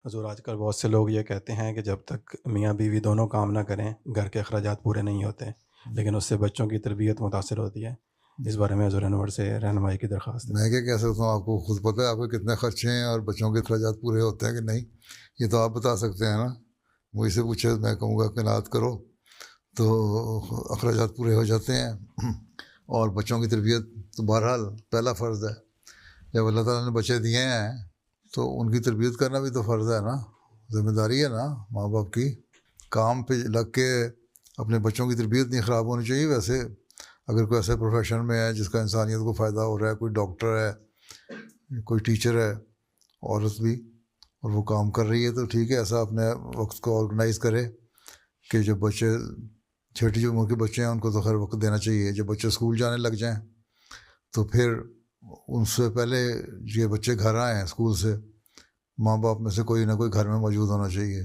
حضور آج کل بہت سے لوگ یہ کہتے ہیں کہ جب تک میاں بیوی دونوں کام نہ کریں گھر کے اخراجات پورے نہیں ہوتے، لیکن اس سے بچوں کی تربیت متاثر ہوتی ہے۔ اس بارے میں حضور انور سے رہنمائی کی درخواست ہے۔ میں کیا کہہ سکتا ہوں؟ آپ کو خود پتہ ہے آپ کے کتنے خرچے ہیں اور بچوں کے اخراجات پورے ہوتے ہیں کہ نہیں؟ یہ تو آپ بتا سکتے ہیں نا۔ مجھ سے پوچھے میں کہوں گا قناعت کرو تو اخراجات پورے ہو جاتے ہیں۔ اور بچوں کی تربیت تو بہرحال پہلا فرض ہے۔ جب اللہ تعالیٰ نے بچے دیے ہیں تو ان کی تربیت کرنا بھی تو فرض ہے نا، ذمہ داری ہے نا ماں باپ کی۔ کام پہ لگ کے اپنے بچوں کی تربیت نہیں خراب ہونی چاہیے۔ ویسے اگر کوئی ایسے پروفیشن میں ہے جس کا انسانیت کو فائدہ ہو رہا ہے، کوئی ڈاکٹر ہے، کوئی ٹیچر ہے، عورت بھی، اور وہ کام کر رہی ہے تو ٹھیک ہے، ایسا اپنے وقت کو آرگنائز کرے کہ جب بچے چھوٹی جو عمر کے بچے ہیں ان کو تو خیر وقت دینا چاہیے۔ جب بچے اسکول جانے لگ جائیں تو پھر ان سے پہلے یہ بچے گھر آئیں اسکول سے، ماں باپ میں سے کوئی نہ کوئی گھر میں موجود ہونا چاہیے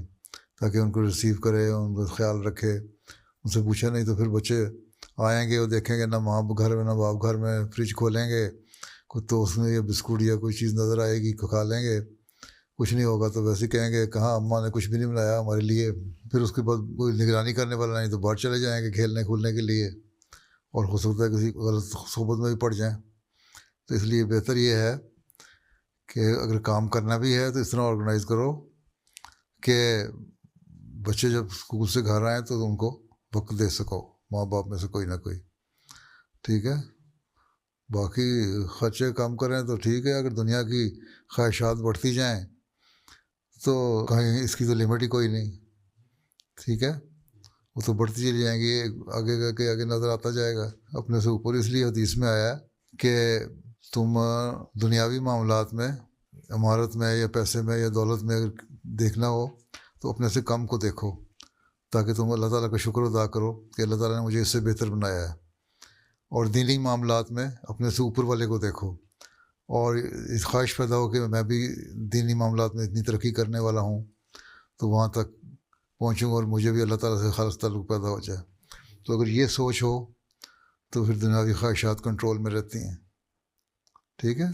تاکہ ان کو ریسیو کرے، ان کا خیال رکھے، ان سے پوچھے۔ نہیں تو پھر بچے آئیں گے اور دیکھیں گے نہ ماں گھر میں نہ باپ گھر میں، فریج کھولیں گے کچھ تو اس میں یہ بسکٹ یا کوئی چیز نظر آئے گی، کھا لیں گے، کچھ نہیں ہوگا تو ویسے کہیں گے کہاں اماں نے کچھ بھی نہیں بنایا ہمارے لیے۔ پھر اس کے بعد کوئی نگرانی کرنے والا نہیں تو باہر چلے جائیں گے کھیلنے کھولنے کے لیے، اور ہو سکتا ہے کسی غلط صحبت میں بھی پڑ جائیں۔ تو اس لیے بہتر یہ ہے کہ اگر کام کرنا بھی ہے تو اس طرح آرگنائز کرو کہ بچے جب اسکول سے گھر آئیں تو ان کو وقت دے سکو، ماں باپ میں سے کوئی نہ کوئی، ٹھیک ہے۔ باقی خرچے کم کریں تو ٹھیک ہے، اگر دنیا کی خواہشات بڑھتی جائیں تو کہیں اس کی تو لمٹ ہی کوئی نہیں، ٹھیک ہے، وہ تو بڑھتی چلی جائیں گی، آگے جا کے آگے نظر آتا جائے گا اپنے سے اوپر۔ اس لیے حدیث میں آیا ہے کہ تم دنیاوی معاملات میں، عمارت میں یا پیسے میں یا دولت میں اگر دیکھنا ہو تو اپنے سے کم کو دیکھو تاکہ تم اللہ تعالیٰ کا شکر ادا کرو کہ اللہ تعالیٰ نے مجھے اس سے بہتر بنایا ہے۔ اور دینی معاملات میں اپنے سے اوپر والے کو دیکھو، اور اس خواہش پیدا ہو کہ میں بھی دینی معاملات میں اتنی ترقی کرنے والا ہوں تو وہاں تک پہنچوں اور مجھے بھی اللہ تعالیٰ سے خالص تعلق پیدا ہو جائے۔ تو اگر یہ سوچ ہو تو پھر دنیاوی خواہشات کنٹرول میں رہتی ہیں، ٹھیک ہے۔